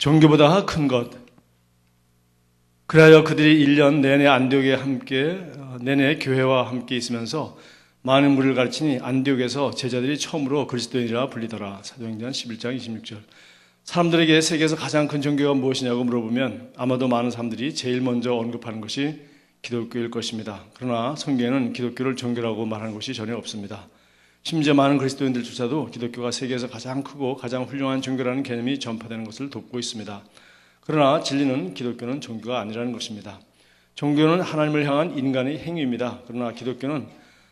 종교보다 큰 것. 그리하여 그들이 1년 내내 안디옥에 내내 교회와 함께 있으면서 많은 무리를 가르치니 안디옥에서 제자들이 처음으로 그리스도인이라 불리더라. 사도행전 11장 26절. 사람들에게 세계에서 가장 큰 종교가 무엇이냐고 물어보면 아마도 많은 사람들이 제일 먼저 언급하는 것이 기독교일 것입니다. 그러나 성경에는 기독교를 종교라고 말하는 것이 전혀 없습니다. 심지어 많은 그리스도인들조차도 기독교가 세계에서 가장 크고 가장 훌륭한 종교라는 개념이 전파되는 것을 돕고 있습니다. 그러나 진리는 기독교는 종교가 아니라는 것입니다. 종교는 하나님을 향한 인간의 행위입니다. 그러나 기독교는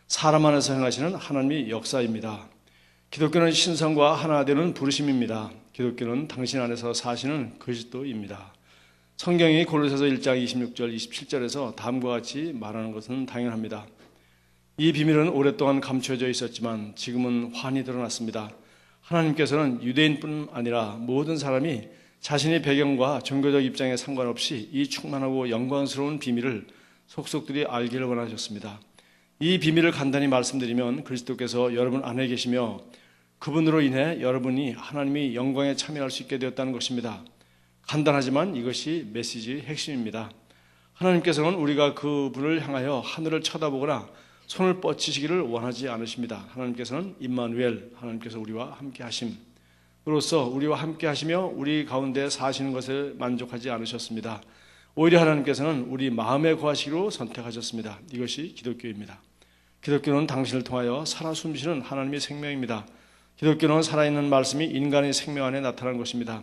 사람 안에서 행하시는 하나님의 역사입니다. 기독교는 신성과 하나 되는 부르심입니다. 기독교는 당신 안에서 사시는 그리스도입니다. 성경이 골로새서 1장 26절, 27절에서 다음과 같이 말하는 것은 당연합니다. 이 비밀은 오랫동안 감춰져 있었지만 지금은 환히 드러났습니다. 하나님께서는 유대인뿐 아니라 모든 사람이 자신의 배경과 종교적 입장에 상관없이 이 충만하고 영광스러운 비밀을 속속들이 알기를 원하셨습니다. 이 비밀을 간단히 말씀드리면 그리스도께서 여러분 안에 계시며 그분으로 인해 여러분이 하나님의 영광에 참여할 수 있게 되었다는 것입니다. 간단하지만 이것이 메시지의 핵심입니다. 하나님께서는 우리가 그분을 향하여 하늘을 쳐다보거나 손을 뻗치시기를 원하지 않으십니다. 하나님께서는 임마누엘, 하나님께서 우리와 함께 하심으로써 우리와 함께 하시며 우리 가운데 사시는 것에 만족하지 않으셨습니다. 오히려 하나님께서는 우리 마음에 거하시기로 선택하셨습니다. 이것이 기독교입니다. 기독교는 당신을 통하여 살아 숨쉬는 하나님의 생명입니다. 기독교는 살아있는 말씀이 인간의 생명 안에 나타난 것입니다.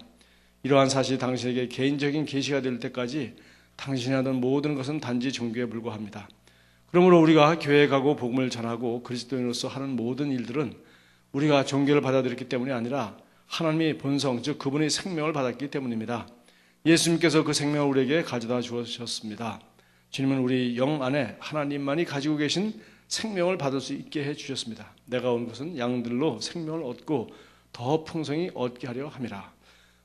이러한 사실이 당신에게 개인적인 계시가 될 때까지 당신이 하던 모든 것은 단지 종교에 불과합니다. 그러므로 우리가 교회에 가고 복음을 전하고 그리스도인으로서 하는 모든 일들은 우리가 종교를 받아들였기 때문이 아니라 하나님의 본성, 즉 그분의 생명을 받았기 때문입니다. 예수님께서 그 생명을 우리에게 가져다 주셨습니다. 주님은 우리 영 안에 하나님만이 가지고 계신 생명을 받을 수 있게 해주셨습니다. 내가 온 것은 양들로 생명을 얻고 더 풍성히 얻게 하려 함이라.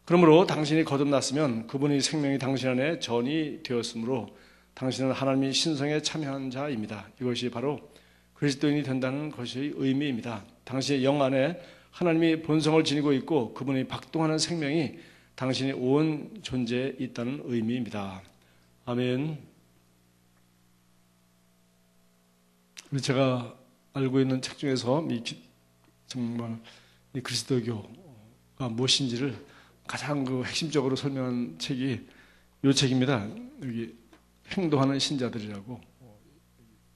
그러므로 당신이 거듭났으면 그분의 생명이 당신 안에 전이 되었으므로 당신은 하나님의 신성에 참여한 자입니다. 이것이 바로 그리스도인이 된다는 것의 의미입니다. 당신의 영 안에 하나님의 본성을 지니고 있고 그분의 박동하는 생명이 당신의 온 존재에 있다는 의미입니다. 아멘. 제가 알고 있는 책 중에서 정말 이 그리스도교가 무엇인지를 가장 핵심적으로 설명한 책이 이 책입니다. 여기 행동하는 신자들이라고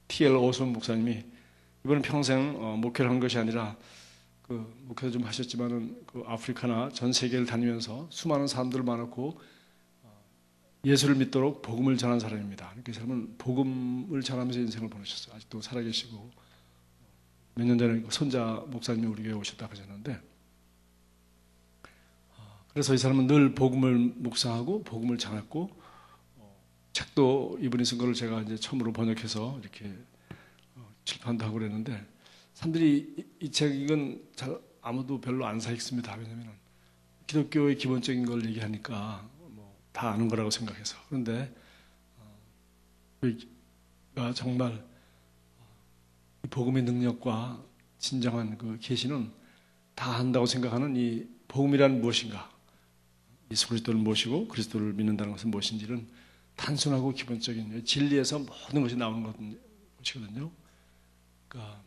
T.L. 오손 목사님이 이번은 평생 목회를 한 것이 아니라 목회도 좀 하셨지만은 아프리카나 전 세계를 다니면서 수많은 사람들을 만났고 예수를 믿도록 복음을 전한 사람입니다. 그 사람은 복음을 전하면서 인생을 보내셨어요. 아직도 살아계시고 몇 년 전에 손자 목사님이 우리 교회에 오셨다고 하셨는데 그래서 이 사람은 늘 복음을 묵상하고 복음을 전했고 책도 이분이 쓴 거를 제가 이제 처음으로 번역해서 이렇게 출판도 하고 그랬는데 사람들이 이 책은 잘 아무도 별로 안 사 읽습니다. 왜냐하면 기독교의 기본적인 걸 얘기하니까 다 아는 거라고 생각해서. 그런데 우리가 정말 복음의 능력과 진정한 그 계시는 다 한다고 생각하는 이 복음이란 무엇인가, 예수 그리스도를 모시고 그리스도를 믿는다는 것은 무엇인지는 단순하고 기본적인 진리에서 모든 것이 나오는 것이거든요. 그러니까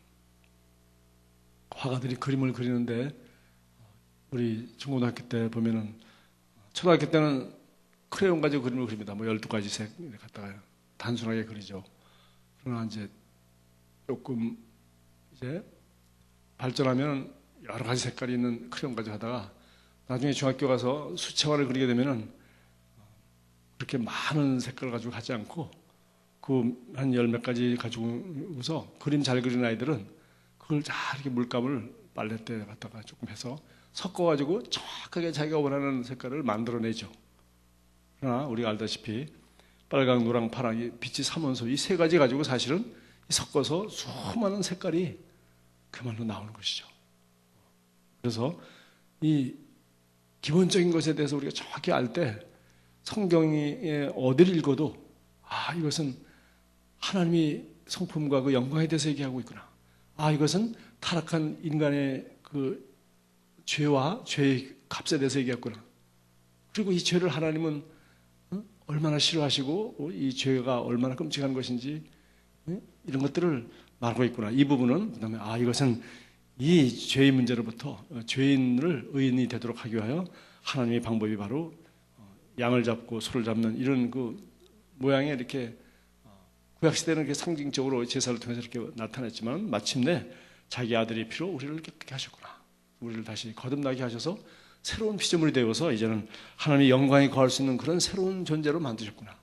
화가들이 그림을 그리는데 우리 중고등학교 때 보면은 초등학교 때는 크레용 가지고 그림을 그립니다. 12가지 색 갖다가 단순하게 그리죠. 그러나 이제 조금 이제 발전하면 여러 가지 색깔이 있는 크레용 가지고 하다가 나중에 중학교 가서 수채화를 그리게 되면은 그렇게 많은 색깔을 가지고 하지 않고 한 열 몇 가지 가지고서 그림 잘 그리는 아이들은 그걸 잘 이렇게 물감을 빨래대 갖다가 조금 해서 섞어가지고 정확하게 자기가 원하는 색깔을 만들어내죠. 그러나 우리가 알다시피 빨강, 노랑, 파랑, 빛이 삼원소 이 세 가지 가지고 사실은 섞어서 수많은 색깔이 그말로 나오는 것이죠. 그래서 이 기본적인 것에 대해서 우리가 정확히 알 때 성경에 어디를 읽어도 이것은 하나님의 성품과 그 영광에 대해서 얘기하고 있구나. 이것은 타락한 인간의 그 죄와 죄의 값에 대해서 얘기했구나. 그리고 이 죄를 하나님은 얼마나 싫어하시고 이 죄가 얼마나 끔찍한 것인지 이런 것들을 말하고 있구나. 이 부분은 그다음에 이것은 이 죄의 문제로부터 죄인을 의인이 되도록 하기 위하여 하나님의 방법이 바로 양을 잡고 소를 잡는 이런 그 모양의 이렇게 구약 시대는 이렇게 상징적으로 제사를 통해서 이렇게 나타냈지만 마침내 자기 아들의 피로 우리를 깨끗게 하셨구나. 우리를 다시 거듭나게 하셔서 새로운 피조물이 되어서 이제는 하나님의 영광이 거할 수 있는 그런 새로운 존재로 만드셨구나.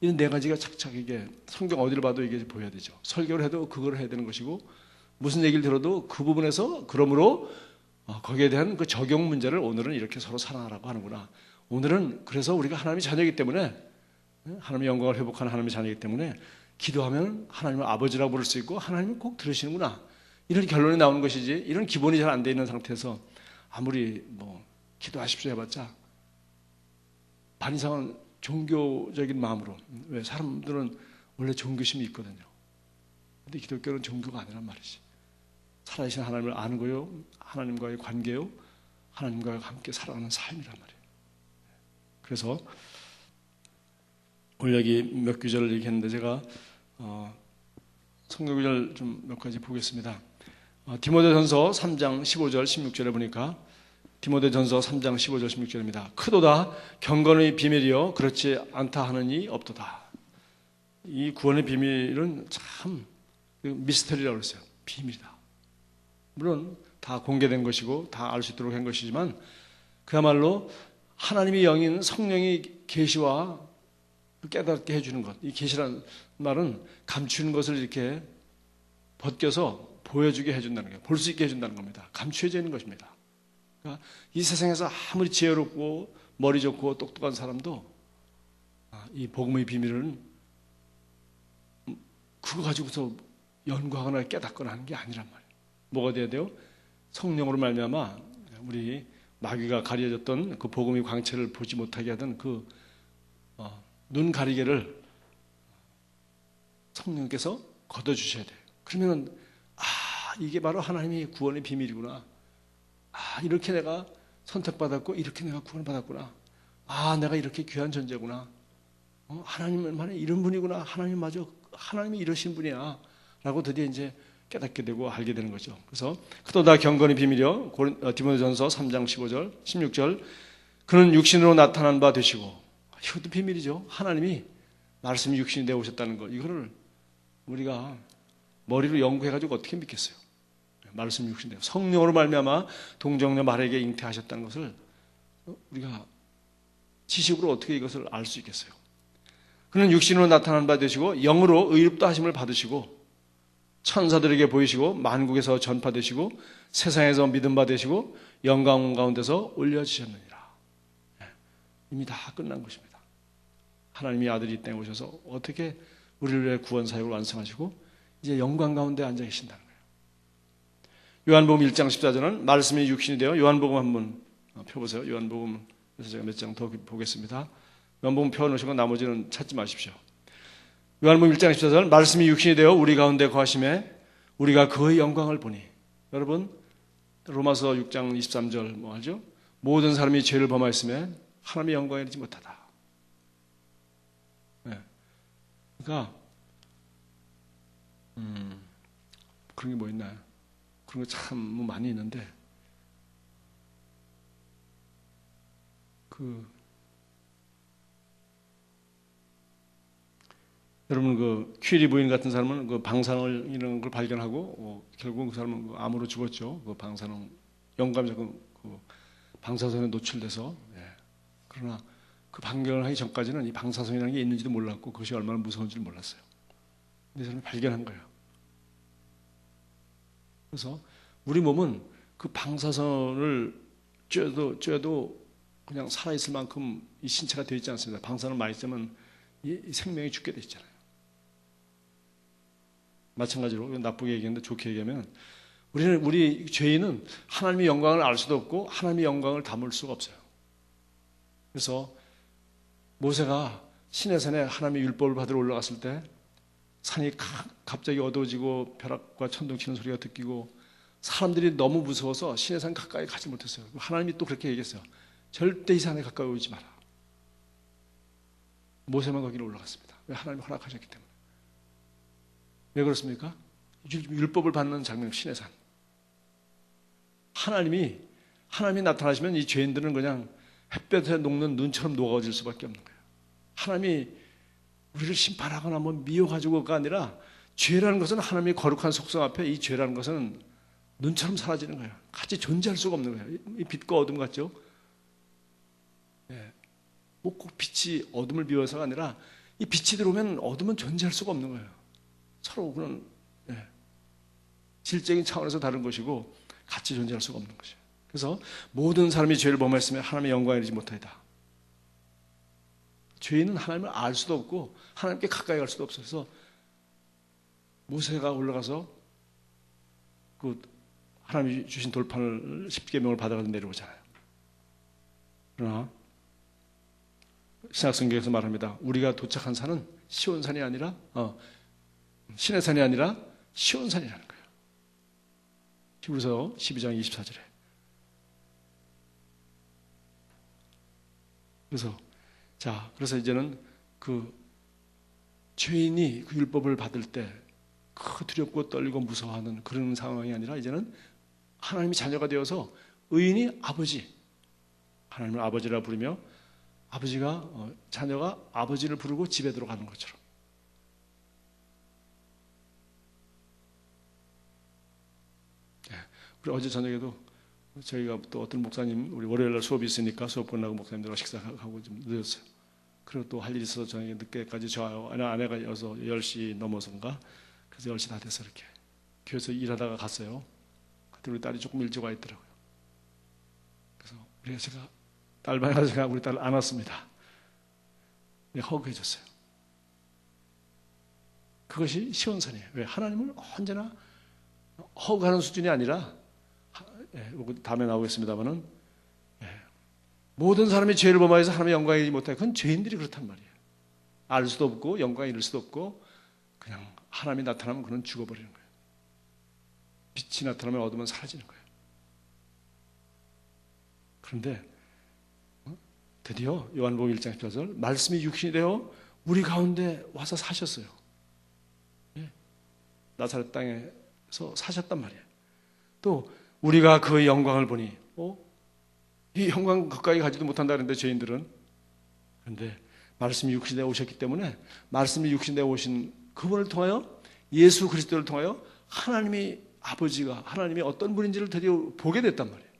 이런 네 가지가 착착하게 성경 어디를 봐도 이게 보여야 되죠. 설교를 해도 그걸 해야 되는 것이고 무슨 얘기를 들어도 그 부분에서 그러므로 거기에 대한 그 적용 문제를 오늘은 이렇게 서로 사랑하라고 하는구나. 오늘은 그래서 우리가 하나님의 자녀이기 때문에 하나님의 영광을 회복하는 하나님의 자녀이기 때문에 기도하면 하나님을 아버지라고 부를 수 있고 하나님은 꼭 들으시는구나. 이런 결론이 나오는 것이지 이런 기본이 잘 안 돼 있는 상태에서 아무리 기도하십시오 해봤자 반 이상은 종교적인 마음으로 왜 사람들은 원래 종교심이 있거든요. 근데 기독교는 종교가 아니란 말이지. 살아계신 하나님을 아는 거요, 하나님과의 관계요, 하나님과 함께 살아가는 삶이란 말이에요. 그래서 오늘 여기 몇 구절을 얘기했는데 제가 성경 구절 좀 몇 가지 보겠습니다. 디모데전서 3장 15절 16절에 보니까 디모데전서 3장 15절 16절입니다. 크도다 경건의 비밀이요 그렇지 않다 하는 이 없도다. 이 구원의 비밀은 참 미스터리라고 그랬어요. 비밀이다. 물론 다 공개된 것이고 다 알 수 있도록 한 것이지만 그야말로 하나님의 영인 성령이 계시와 깨닫게 해주는 것. 이 계시라는 말은 감추는 것을 이렇게 벗겨서 보여주게 해준다는 거예요. 볼 수 있게 해준다는 겁니다. 감추어져 있는 것입니다. 그러니까 이 세상에서 아무리 지혜롭고 머리 좋고 똑똑한 사람도 이 복음의 비밀은 그거 가지고서 연구하거나 깨닫거나 하는 게 아니란 말이에요. 뭐가 돼야 돼요? 성령으로 말미암아 우리 마귀가 가려졌던 그 복음의 광채를 보지 못하게 하던 그 눈 가리개를 성령께서 걷어주셔야 돼요. 그러면은 이게 바로 하나님의 구원의 비밀이구나. 이렇게 내가 선택받았고 이렇게 내가 구원받았구나. 내가 이렇게 귀한 존재구나. 하나님은 이런 분이구나. 하나님이 이러신 분이야. 라고 드디어 이제 깨닫게 되고 알게 되는 거죠. 그래서 크도다 경건의 비밀이요. 디모데전서 3장 15절, 16절. 그는 육신으로 나타난 바 되시고 이것도 비밀이죠. 하나님이 말씀이 육신이 되어 오셨다는 것. 이거를 우리가 머리로 연구해가지고 어떻게 믿겠어요? 말씀이 육신이 되어 성령으로 말미암아 동정녀 마리아에게 잉태하셨다는 것을 우리가 지식으로 어떻게 이것을 알 수 있겠어요? 그는 육신으로 나타난 바 되시고 영으로 의롭다 하심을 받으시고 천사들에게 보이시고 만국에서 전파되시고 세상에서 믿음 받으시고 영광 가운데서 올려지셨느니라. 이미 다 끝난 것입니다. 하나님이 아들이 이 땅에 오셔서 어떻게 우리를 위해 구원 사역을 완성하시고 이제 영광 가운데 앉아 계신다는 거예요. 요한복음 1장 14절은 말씀이 육신이 되어 요한복음 한번 펴보세요. 요한복음 그래서 제가 몇 장 더 보겠습니다. 요한복음 펴놓으시고 나머지는 찾지 마십시오. 요한복음 1장 14절 말씀이 육신이 되어 우리 가운데 거하심에 우리가 그의 영광을 보니. 여러분 로마서 6장 23절 뭐 하죠? 모든 사람이 죄를 범하였음에 하나님의 영광에 이르지 못하다. 그러니까 그런 게 뭐 있나요? 그런 거 참 많이 있는데 여러분 그 퀴리 부인 같은 사람은 그 방사능 이런 걸 발견하고 결국 그 사람은 그 암으로 죽었죠. 그 방사능 영감자 그 방사선에 노출돼서. 그러나 그 발견을 하기 전까지는 이 방사선이라는 게 있는지도 몰랐고 그것이 얼마나 무서운지를 몰랐어요. 근데 사람이 발견한 거예요. 그래서 우리 몸은 그 방사선을 쬐도 그냥 살아있을 만큼 이 신체가 되어 있지 않습니다. 방사선을 많이 쬐면 이 생명이 죽게 돼 있잖아요. 마찬가지로 나쁘게 얘기하는데 좋게 얘기하면 우리 죄인은 하나님의 영광을 알 수도 없고 하나님의 영광을 담을 수가 없어요. 그래서 모세가 시내산에 하나님의 율법을 받으러 올라갔을 때 산이 갑자기 어두워지고 벼락과 천둥 치는 소리가 듣기고 사람들이 너무 무서워서 시내산 가까이 가지 못했어요. 하나님이 또 그렇게 얘기했어요. 절대 이 산에 가까이 오지 마라. 모세만 거기로 올라갔습니다. 왜? 하나님이 허락하셨기 때문에. 왜 그렇습니까? 율법을 받는 장면, 신의 산. 하나님이 나타나시면 이 죄인들은 그냥 햇볕에 녹는 눈처럼 녹아질 수밖에 없는 거예요. 하나님이 우리를 심판하거나 뭐 미워가지고가 아니라 죄라는 것은 하나님의 거룩한 속성 앞에 이 죄라는 것은 눈처럼 사라지는 거예요. 같이 존재할 수가 없는 거예요. 이 빛과 어둠 같죠? 예. 뭐 꼭 빛이 어둠을 비워서가 아니라 이 빛이 들어오면 어둠은 존재할 수가 없는 거예요. 서로 그런 질적인 차원에서 다른 것이고 같이 존재할 수가 없는 것이에요. 그래서 모든 사람이 죄를 범했으면 하나님의 영광을 이루지 못하리다. 죄인은 하나님을 알 수도 없고 하나님께 가까이 갈 수도 없어서 모세가 올라가서 그 하나님이 주신 돌판을 10계명을 받아가지고 내려오잖아요. 그러나 신약성경에서 말합니다. 우리가 도착한 산은 시온산이 아니라 신의 산이 아니라 시온산이라는 거예요. 히브리서 12장 24절에. 그래서 이제는 그 죄인이 그 율법을 받을 때 그 두렵고 떨리고 무서워하는 그런 상황이 아니라 이제는 하나님의 자녀가 되어서 의인이 아버지, 하나님을 아버지라 부르며 아버지가 자녀가 아버지를 부르고 집에 들어가는 것처럼. 우리 어제 저녁에도 저희가 또 어떤 목사님, 우리 월요일날 수업이 있으니까 수업 끝나고 목사님들과 식사하고 좀 늦었어요. 그리고 또 할 일이 있어서 저녁에 늦게까지 저 아내가 여서 10시 넘어서인가, 그래서 10시 다 돼서 이렇게 교회에서 일하다가 갔어요. 그때 우리 딸이 조금 일찍 와 있더라고요. 그래서 제가 딸방에 제가 우리 딸을 안았습니다. 허그해줬어요. 그것이 시온산이에요. 왜? 하나님을 언제나 허그하는 수준이 아니라, 다음에 나오겠습니다만은, 모든 사람이 죄를 범하여서 하나님의 영광을 이루지 못해. 그건 죄인들이 그렇단 말이에요. 알 수도 없고 영광을 이룰 수도 없고 그냥 하나님이 나타나면 그는 죽어버리는 거예요. 빛이 나타나면 어둠은 사라지는 거예요. 그런데 드디어 요한복음 1장 14절 말씀이 육신이 되어 우리 가운데 와서 사셨어요. 나사렛 땅에서 사셨단 말이에요. 또 우리가 그의 영광을 보니 이 영광 가까이 가지도 못한다는데 죄인들은. 그런데 말씀이 육신에 오셨기 때문에 말씀이 육신에 오신 그분을 통하여, 예수 그리스도를 통하여 하나님이 아버지가 하나님이 어떤 분인지를 드디어 보게 됐단 말이에요.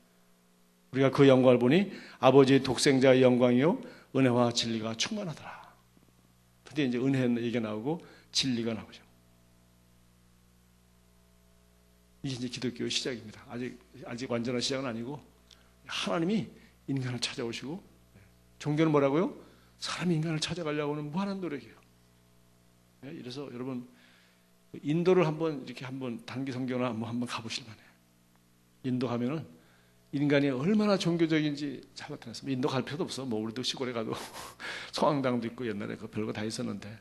우리가 그 영광을 보니 아버지의 독생자의 영광이요 은혜와 진리가 충만하더라. 드디어 이제 은혜 얘기가 나오고 진리가 나오죠. 이게 이제 기독교의 시작입니다. 아직 완전한 시작은 아니고 하나님이 인간을 찾아오시고, 종교는 뭐라고요? 사람이 인간을 찾아가려고 하는 무한한 노력이에요. 이래서 여러분 인도를 한번 단기 성경을 한번 가보실 만해요. 인도 가면은 인간이 얼마나 종교적인지 잘 나타났습니다. 인도 갈 필요도 없어. 뭐 우리도 시골에 가도 성황당도 있고 옛날에 그 별거 다 있었는데.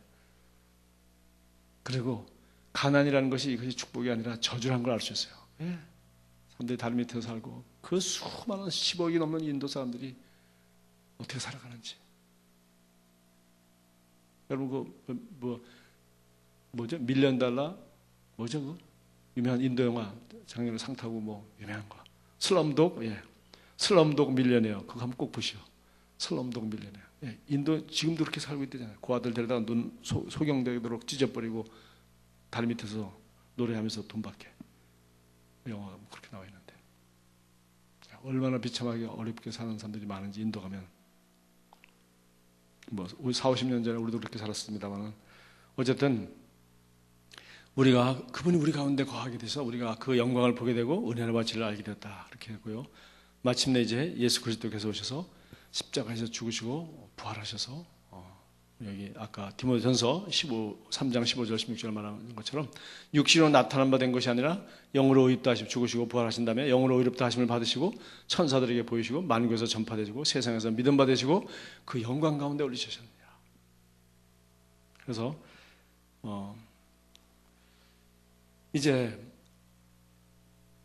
그리고 가난이라는 것이 이것이 축복이 아니라 저주라는 걸 알 수 있어요. 사람들이 다리 밑에서 살고 그 수많은 10억이 넘는 인도 사람들이 어떻게 살아가는지. 여러분 뭐죠? 밀리언 달러 뭐죠? 그 유명한 인도 영화 작년에 상 타고 뭐 유명한 거. 슬럼독 밀리언이에요. 그거 한번 꼭 보시오. 슬럼독 밀리언이에요. 인도 지금도 그렇게 살고 있대잖아요. 그 아들 데려다가 눈 소경되도록 찢어버리고 다리 밑에서 노래하면서 돈 받게. 영화가 그렇게 나와 있는데 얼마나 비참하게 어렵게 사는 사람들이 많은지 인도 가면. 뭐 40-50년 전에 우리도 그렇게 살았습니다만 어쨌든 그분이 우리 가운데 거하게 돼서 우리가 그 영광을 보게 되고 은혜와 진리를 알게 됐다. 이렇게 했고요. 마침내 이제 예수 그리스도께서 오셔서 십자가에서 죽으시고 부활하셔서 여기 아까 디모데전서 3장 15절 16절 말하는 것처럼 육신으로 나타난 바 된 것이 아니라 영으로 의롭다 하시고 죽으시고 부활하신 다음에 영으로 의롭다 하심을 받으시고 천사들에게 보이시고 만국에서 전파되시고 세상에서 믿음 받으시고 그 영광 가운데 올리셨느니라. 그래서 이제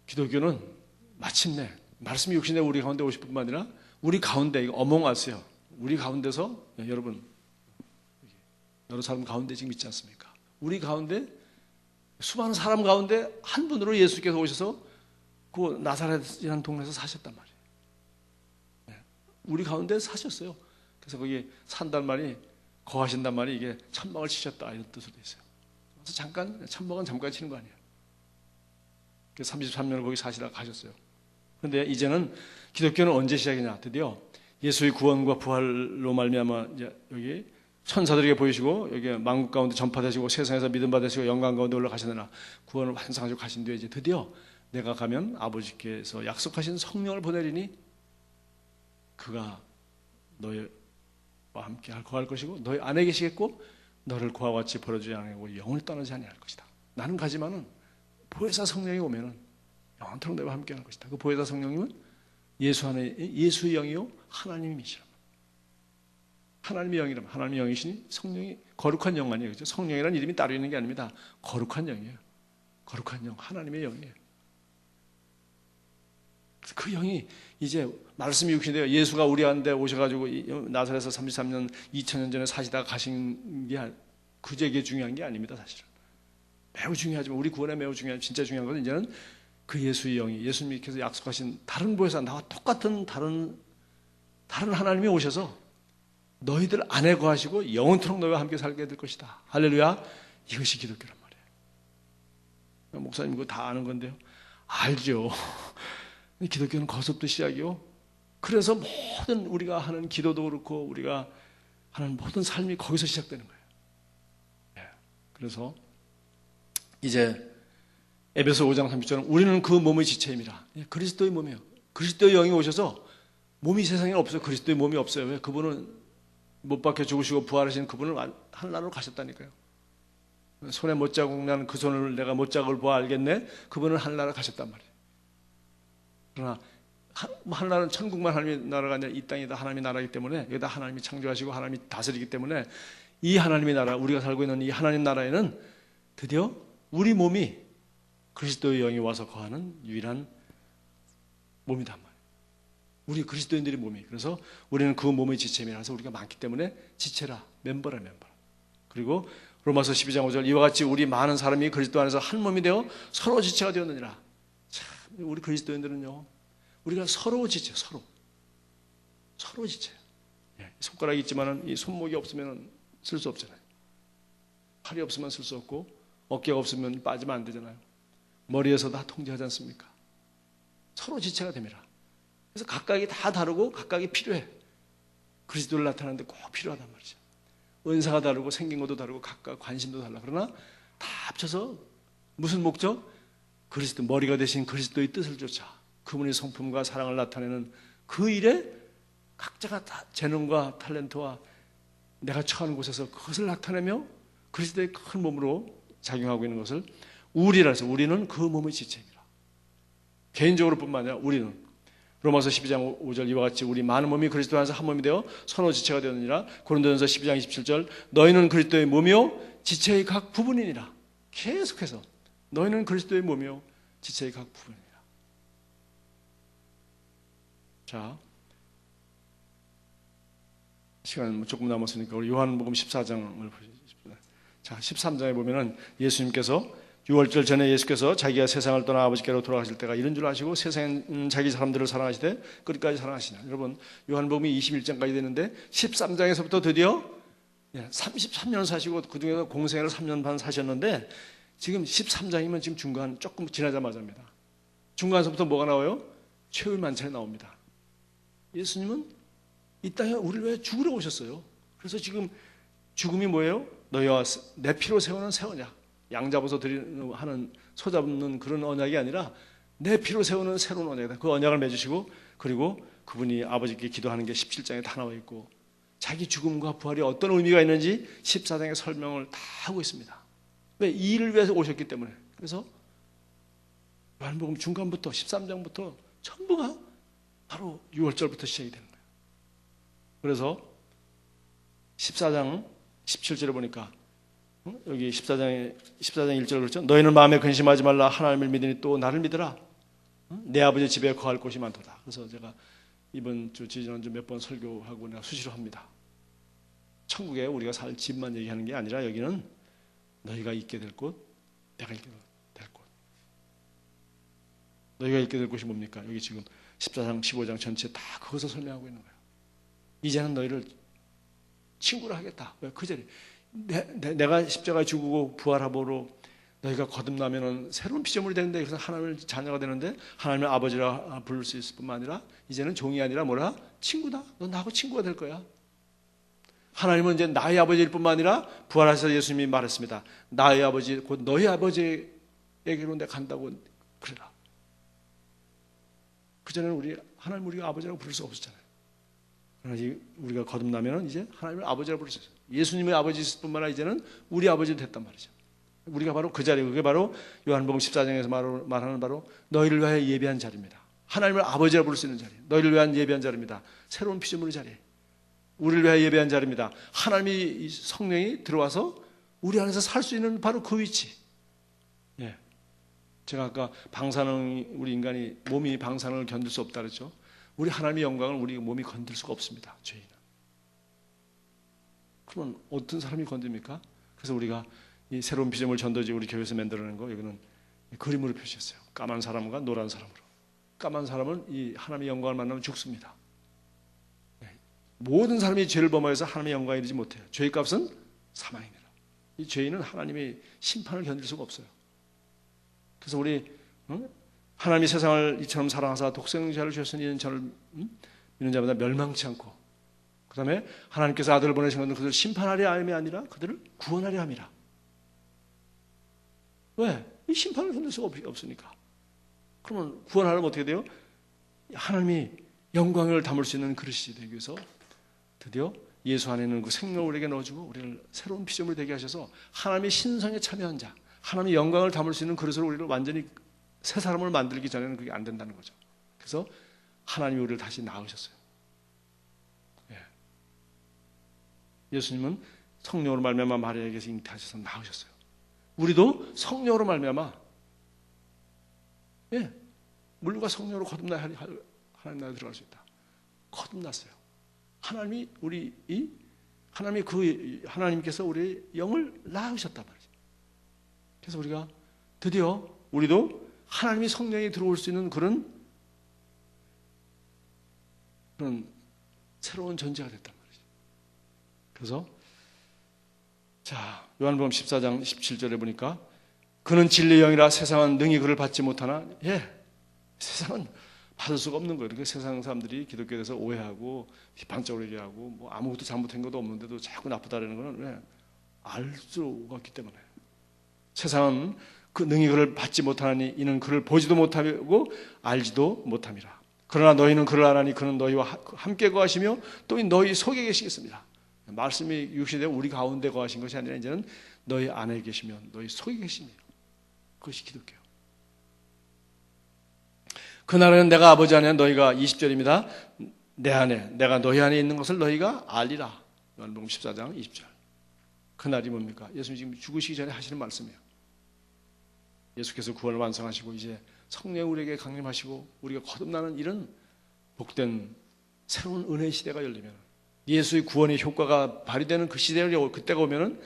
기독교는 마침내 말씀이 육신에 우리 가운데 오실 뿐만 아니라 우리 가운데, 이거 어몽어스요. 우리 가운데서, 여러분, 여러 사람 가운데 지금 있지 않습니까? 우리 가운데, 수많은 사람 가운데 한 분으로 예수께서 오셔서 그 나사렛이라는 동네에서 사셨단 말이에요. 우리 가운데 사셨어요. 그래서 거기 산단 말이, 거하신단 말이 이게 천막을 치셨다 이런 뜻으로 돼 있어요. 그래서 잠깐, 천막은 잠깐 치는 거 아니에요. 33년을 거기 사시다가 가셨어요. 그런데 이제는 기독교는 언제 시작이냐? 드디어 예수의 구원과 부활로 말미암아 이제 여기 천사들에게 보이시고 여기 만국 가운데 전파되시고 세상에서 믿음 받으시고 영광 가운데 올라가시느라 구원을 완성하시고 가신 뒤에 이제 드디어 내가 가면 아버지께서 약속하신 성령을 보내리니 그가 너희와 함께 거할 것이고 너희 안에 계시겠고 너를 그와 같이 버려주지 아니하고 영원히 떠나지 아니할 것이다. 나는 가지만은 보혜사 성령이 오면은 영원토록 너희와 함께 할 것이다. 그 보혜사 성령님은 예수 안에 예수의 영이요 하나님이시라. 하나님의 영이라면 하나님의 영이시니 성령이 거룩한 영 아니에요. 그렇죠? 성령이라는 이름이 따로 있는 게 아닙니다. 거룩한 영이에요. 거룩한 영, 하나님의 영이에요. 그 영이 이제 말씀이 육신되어 예수가 우리 안에 오셔가지고 나사렛에서 33년 2000년 전에 사시다가 가신 게 그게 중요한 게 아닙니다. 사실은 매우 중요하지만 우리 구원에 매우 중요한 진짜 중요한 것은 이제는 그 예수의 영이 예수님께서 약속하신 다른 보혜사 나와 똑같은 다른 하나님이 오셔서 너희들 안에 거하시고 영원토록 너희와 함께 살게 될 것이다. 할렐루야. 이것이 기독교란 말이에요. 목사님 그거 다 아는 건데요. 알죠. 기독교는 거기서부터 시작이요. 그래서 모든 우리가 하는 기도도 그렇고 우리가 하는 모든 삶이 거기서 시작되는 거예요. 그래서 이제 에베소 5장 30절은 우리는 그 몸의 지체임이라. 그리스도의 몸이에요. 그리스도의 영이 오셔서 몸이 세상에 없어요. 그리스도의 몸이 없어요. 왜? 그분은 못 박혀 죽으시고 부활하신 그분을 하늘나라로 가셨다니까요. 손에 못자국 나는 그 손을 내가 못자국을 보아 알겠네. 그분은 하늘나라 가셨단 말이에요. 그러나 하늘나라는 천국만 하나님의 나라가 아니라 이 땅이 다 하나님의 나라이기 때문에 여기다 하나님이 창조하시고 하나님이 다스리기 때문에 이 하나님의 나라, 우리가 살고 있는 이 하나님 나라에는 드디어 우리 몸이 그리스도의 영이 와서 거하는 유일한 몸이단 말이에요. 우리 그리스도인들의 몸이. 그래서 우리는 그 몸의 지체임이라서 우리가 많기 때문에 지체라, 멤버라. 그리고 로마서 12장 5절 이와 같이 우리 많은 사람이 그리스도 안에서 한 몸이 되어 서로 지체가 되었느니라. 참, 우리 그리스도인들은요, 우리가 서로 지체, 서로 지체. 손가락이 있지만은 이 손목이 없으면 쓸 수 없잖아요. 팔이 없으면 쓸 수 없고 어깨가 없으면 빠지면 안 되잖아요. 머리에서 다 통제하지 않습니까? 서로 지체가 됩니다. 그래서 각각이 다 다르고 각각이 필요해. 그리스도를 나타내는데 꼭 필요하단 말이죠. 은사가 다르고 생긴 것도 다르고 각각 관심도 달라. 그러나 다 합쳐서 무슨 목적? 그리스도 머리가 되신 그리스도의 뜻을 쫓아 그분의 성품과 사랑을 나타내는 그 일에 각자가 다 재능과 탤런트와 내가 처하는 곳에서 그것을 나타내며 그리스도의 큰 몸으로 작용하고 있는 것을 우리라 해서 우리는 그 몸의 지체입니다. 개인적으로 뿐만 아니라 우리는 로마서 12장 5절 이와 같이 우리 많은 몸이 그리스도 안에서 한 몸이 되어 서로 지체가 되었느니라. 고린도전서 12장 27절 너희는 그리스도의 몸이요 지체의 각 부분이니라. 계속해서 너희는 그리스도의 몸이요 지체의 각 부분이니라. 자, 시간 조금 남았으니까 우리 요한복음 14장을 보시죠. 자, 13장에 보면은 예수님께서 6월절 전에 예수께서 자기가 세상을 떠나 아버지께로 돌아가실 때가 이런 줄 아시고 세상은 자기 사람들을 사랑하시되 끝까지 사랑하시냐. 여러분 요한복음이 21장까지 되는데 13장에서부터 드디어 33년 사시고 그중에서 공생애를 3년 반 사셨는데 지금 13장이면 지금 중간 조금 지나자마자입니다. 중간서부터 뭐가 나와요? 최후의 만찬이 나옵니다. 예수님은 이 땅에 우리를 위해 죽으러 오셨어요. 그래서 지금 죽음이 뭐예요? 너희와 내 피로 세우는 새 언약. 양 잡아서 드리는 하는 소 잡는 그런 언약이 아니라 내 피로 세우는 새로운 언약이다. 그 언약을 맺으시고 그리고 그분이 아버지께 기도하는 게 17장에 다 나와 있고 자기 죽음과 부활이 어떤 의미가 있는지 14장에 설명을 다 하고 있습니다. 왜? 이 일을 위해서 오셨기 때문에. 그래서 요한복음 중간부터 13장부터 전부가 바로 6월절부터 시작이 되는 거예요. 그래서 14장 17절에 보니까 여기 14장 1절 그렇죠. 너희는 마음에 근심하지 말라. 하나님을 믿으니 또 나를 믿으라. 내 아버지 집에 거할 곳이 많도다. 그래서 제가 이번 주 지난주 몇 번 설교하고 내가 수시로 합니다. 천국에 우리가 살 집만 얘기하는 게 아니라 여기는 너희가 있게 될 곳, 내가 있게 될 곳. 너희가 있게 될 곳이 뭡니까? 여기 지금 14장 15장 전체 다 그것을 설명하고 있는 거예요. 이제는 너희를 친구로 하겠다. 왜? 그 자리에 내가 십자가에 죽고 부활함으로 너희가 거듭나면은 새로운 피조물이 되는데, 그래서 하나님의 자녀가 되는데 하나님의 아버지라 부를 수 있을 뿐만 아니라 이제는 종이 아니라 뭐라? 친구다. 너 나하고 친구가 될 거야. 하나님은 이제 나의 아버지일 뿐만 아니라 부활하셔서 예수님이 말했습니다. 나의 아버지 곧 너희 아버지에게로 내가 간다고 그래라. 그전에는 하나님 우리가 아버지라고 부를 수 없었잖아요. 그러나 우리가 거듭나면은 이제 하나님을 아버지라고 부를 수 있어요. 예수님의 아버지일 뿐만 아니라 이제는 우리 아버지 됐단 말이죠. 우리가 바로 그 자리, 그게 바로 요한복음 14장에서 말하는 바로 너희를 위하여 예비한 자리입니다. 하나님을 아버지라 부를 수 있는 자리, 너희를 위한 예비한 자리입니다. 새로운 피조물의 자리, 우리를 위하여 예비한 자리입니다. 하나님이 성령이 들어와서 우리 안에서 살 수 있는 바로 그 위치. 예. 제가 아까 우리 인간이 몸이 방사능을 견딜 수 없다 그랬죠. 우리 하나님의 영광을 우리 몸이 건들 수가 없습니다. 죄인은. 그러면 어떤 사람이 건듭니까? 그래서 우리가 이 새로운 피조물 전도지 우리 교회에서 만들어낸 거, 여기는 그림으로 표시했어요. 까만 사람과 노란 사람으로. 까만 사람은 이 하나님의 영광을 만나면 죽습니다. 모든 사람이 죄를 범하여서 하나님의 영광에 이르지 못해요. 죄의 값은 사망입니다. 이 죄인은 하나님의 심판을 견딜 수가 없어요. 그래서 우리 하나님이 세상을 이처럼 사랑하사 독생자를 주셨으니 이는 저를 믿는 자마다 멸망치 않고, 그 다음에 하나님께서 아들을 보내신 것은 그들을 심판하려 함이 아니라 그들을 구원하려 함이라. 왜? 이 심판을 견딜 수가 없으니까. 그러면 구원하려면 어떻게 돼요? 하나님이 영광을 담을 수 있는 그릇이 되기 위해서 드디어 예수 안에 있는 그 생명을 우리에게 넣어주고 우리를 새로운 피조물이 되게 하셔서 하나님의 신성에 참여한 자, 하나님의 영광을 담을 수 있는 그릇으로 우리를 완전히 새 사람을 만들기 전에는 그게 안 된다는 거죠. 그래서 하나님이 우리를 다시 낳으셨어요. 예수님은 성령으로 말미암아 마리아에게서 잉태하셔서 낳으셨어요. 우리도 성령으로 말미암아 물과 성령으로 거듭나야 하나님 나라에 들어갈 수 있다. 거듭났어요. 하나님께서 우리 영을 낳으셨단 말이죠. 그래서 우리가 드디어 우리도 하나님이 성령이 들어올 수 있는 그런 새로운 존재가 됐단 말이죠. 그래서 자, 요한복음 14장 17절에 보니까 그는 진리의 영이라 세상은 능히 그를 받지 못하나, 세상은 받을 수가 없는 거예요. 그러니까 세상 사람들이 기독교에 대해서 오해하고 비판적으로 얘기하고 뭐 아무것도 잘못한 것도 없는데도 자꾸 나쁘다라는 거는 왜? 알 수가 없기 때문에. 세상은 그 능히 그를 받지 못하니 이는 그를 보지도 못하고 알지도 못함이라. 그러나 너희는 그를 아나니 그는 너희와 함께 거하시며 또 너희 속에 계시겠습니다. 말씀이 육신되어 우리 가운데 거하신 것이 아니라 이제는 너희 안에 계시면 너희 속에 계시며, 그것이 기독교예요. 그날에는 내가 아버지 안에 너희가 20절입니다. 내 안에 내가 너희 안에 있는 것을 너희가 알리라. 요한복음 14장 20절. 그날이 뭡니까? 예수님 지금 죽으시기 전에 하시는 말씀이에요. 예수께서 구원을 완성하시고 이제 성령 우리에게 강림하시고 우리가 거듭나는 이런 복된 새로운 은혜의 시대가 열리면, 예수의 구원의 효과가 발휘되는 그 시대를 그때가 오면은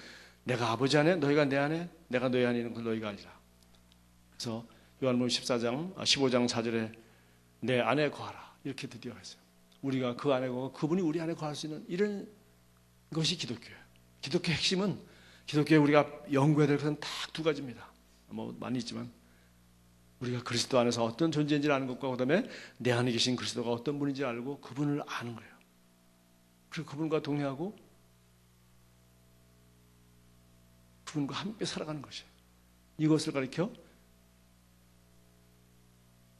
내가 아버지 안에 너희가 내 안에 내가 너희 안에 있는 걸 너희가 알리라. 그래서 요한복음 15장 4절에 내 안에 거하라 이렇게 드디어 했어요. 우리가 그 안에 거하고 그분이 우리 안에 거할 수 있는 이런 것이 기독교예요. 기독교의 핵심은, 기독교에 우리가 연구해야 될 것은 딱 두 가지입니다. 뭐 많이 있지만 우리가 그리스도 안에서 어떤 존재인지를 아는 것과 그다음에 내 안에 계신 그리스도가 어떤 분인지 알고 그분을 아는 거예요. 그리고 그분과 동행하고 그분과 함께 살아가는 것이에요. 이것을 가리켜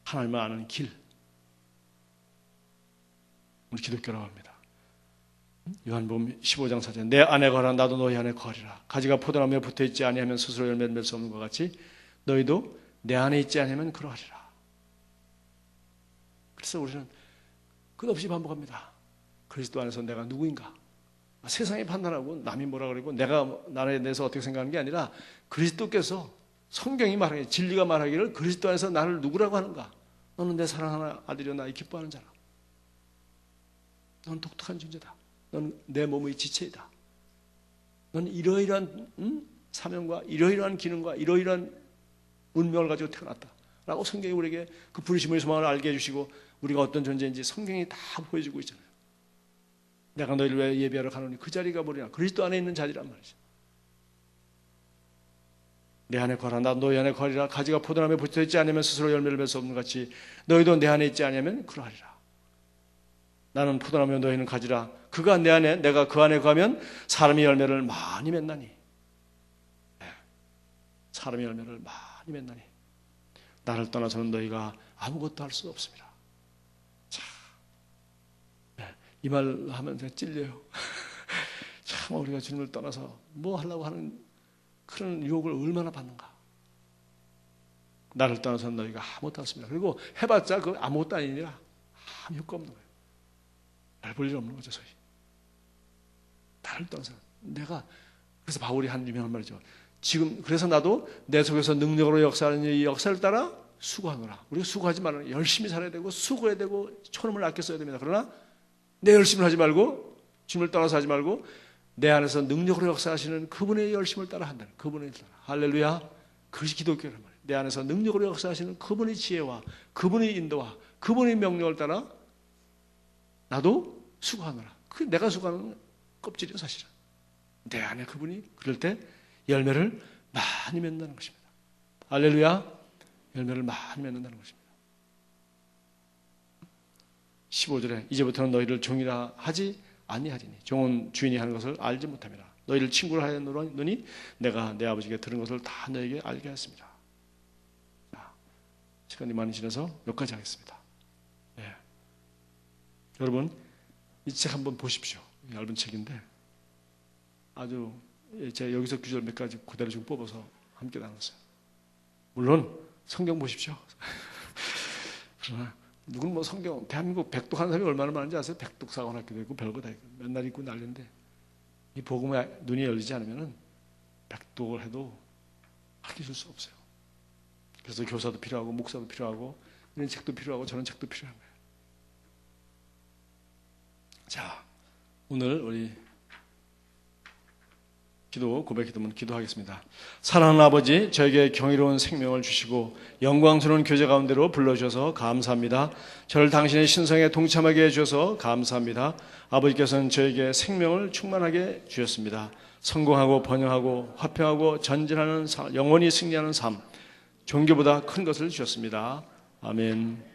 하나님을 아는 길, 우리 기독교라고 합니다. 요한복음 15장 4절 내 안에 거하라 나도 너희 안에 거하리라. 가지가 포도나무에 붙어있지 아니하면 스스로 열매를 맺을 수 없는 것 같이 너희도 내 안에 있지 아니하면 그러하리라. 그래서 우리는 끝없이 반복합니다. 그리스도 안에서 내가 누구인가? 세상이 판단하고 남이 뭐라 그러고 내가 나에 대해서 어떻게 생각하는 게 아니라 그리스도께서, 성경이 말하기를, 진리가 말하기를 그리스도 안에서 나를 누구라고 하는가? 너는 내 사랑하는 아들이여 나의 기뻐하는 자라. 넌 독특한 존재다. 넌 내 몸의 지체이다. 넌 이러이러한 사명과 이러이러한 기능과 이러이러한 운명을 가지고 태어났다 라고 성경이 우리에게 그 부르심의 소망을 알게 해주시고 우리가 어떤 존재인지 성경이 다 보여주고 있잖아요. 내가 너희를 위해 예배하러 가노니 그 자리가 뭐냐? 그리스도 안에 있는 자리란 말이죠. 내 안에 거하라. 나 너희 안에 거하리라. 가지가 포도나무에 붙어있지 않으면 스스로 열매를 맺을 수 없는 같이 너희도 내 안에 있지 않으면 그러하리라. 나는 포도나무에 너희는 가지라. 그가 내 안에 내가 그 안에 거하면 사람이 열매를 많이 맺나니. 사람이 열매를 많이 맺나니 나를 떠나서는 너희가 아무것도 할 수 없습니다. 자, 이 말 하면 제가 찔려요. 참 우리가 주님을 떠나서 뭐 하려고 하는 그런 유혹을 얼마나 받는가. 나를 떠나서는 너희가 아무것도 없습니다. 그리고 해봤자 그 아무것도 아니니라 아무 효과 없는 거예요. 별 볼 일 없는 거죠. 소위 나를 떠나서는 내가 그래서 바울이 한 유명한 말이죠. 지금 그래서 나도 내 속에서 능력으로 역사하는 이 역사를 따라 수고하노라. 우리가 수고하지 말라. 열심히 살아야 되고 수고해야 되고 초름을 아껴 써야 됩니다. 그러나 내 열심을 하지 말고 주님을 떠나서 하지 말고 내 안에서 능력으로 역사하시는 그분의 열심을 따라 한다는 그분의 따라. 할렐루야. 그것이 기독교란 말이에요. 내 안에서 능력으로 역사하시는 그분의 지혜와 그분의 인도와 그분의 명령을 따라 나도 수고하노라. 그 내가 수고하는 껍질이요 사실은. 내 안에 그분이 그럴 때 열매를 많이 맺는다는 것입니다. 할렐루야. 열매를 많이 맺는다는 것입니다. 15절에 이제부터는 너희를 종이라 하지 아니하리니 종은 주인이 하는 것을 알지 못함이라. 너희를 친구로 하였노니 내가 내 아버지께 들은 것을 다 너에게 알게 하였습니다. 자, 시간이 많이 지나서 여기까지 하겠습니다. 네. 여러분 이 책 한번 보십시오. 얇은 책인데 아주 제가 여기서 구절 몇 가지 그대로 좀 뽑아서 함께 나눴어요. 물론 성경 보십시오. 그러나 누군 뭐 성경 대한민국 백독하는 사람이 얼마나 많은지 아세요? 백독사관학교도 있고 별거 다 있고 맨날 있고 난리인데 이 복음에 눈이 열리지 않으면은 백독을 해도 가르칠 수 없어요. 그래서 교사도 필요하고 목사도 필요하고 이런 책도 필요하고 저런 책도 필요한 거예요. 자, 오늘 우리 기도 고백 기도문 기도하겠습니다. 사랑하는 아버지, 저에게 경이로운 생명을 주시고 영광스러운 교제 가운데로 불러주셔서 감사합니다. 저를 당신의 신성에 동참하게 해주셔서 감사합니다. 아버지께서는 저에게 생명을 충만하게 주셨습니다. 성공하고 번영하고 화평하고 전진하는 삶, 영원히 승리하는 삶, 종교보다 큰 것을 주셨습니다. 아멘.